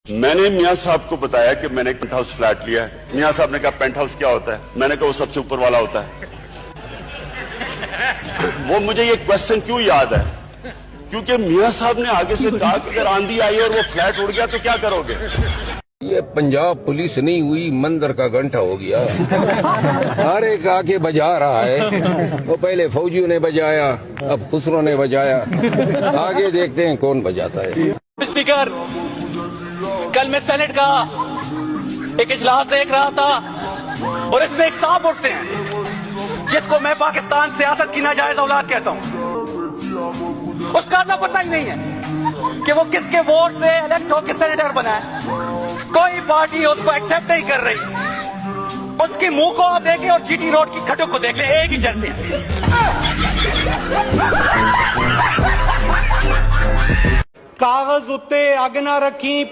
میں نے میاں صاحب کو بتایا کہ میں نے پینٹ ہاؤس فلیٹ لیا ہے. میاں صاحب نے کہا پینٹ ہاؤس کیا ہوتا ہے؟ میں نے کہا وہ سب سے اوپر والا ہوتا ہے. وہ مجھے یہ کوشچن کیوں یاد ہے؟ کیونکہ میاں صاحب نے آگے سے کہا کہ اگر آندھی آئی اور وہ فلیٹ اڑ گیا تو کیا کرو گے؟ یہ پنجاب پولیس نہیں ہوئی، مندر کا گھنٹہ ہو گیا. ہر ایک آ کے بجا رہا ہے. وہ پہلے فوجیوں نے بجایا، اب خسرو نے بجایا، آگے دیکھتے ہیں کون بجاتا ہے. اسپیکر، کل میں سینٹ کا ایک اجلاس دیکھ رہا تھا اور اس میں ایک صاحب اٹھتے ہیں جس کو میں پاکستان سیاست کی ناجائز اولاد کہتا ہوں. اس کا پتہ ہی نہیں ہے کہ وہ کس کے ووٹ سے الیکٹ ہو کے سینیٹر بنا ہے. کوئی پارٹی اس کو ایکسپٹ نہیں کر رہی. اس کے منہ کو آپ دیکھیں اور جی ٹی روڈ کی کھٹوں کو دیکھ لیں، ایک ہی جیسے. کاغذ اتے اگ نہ رکھی.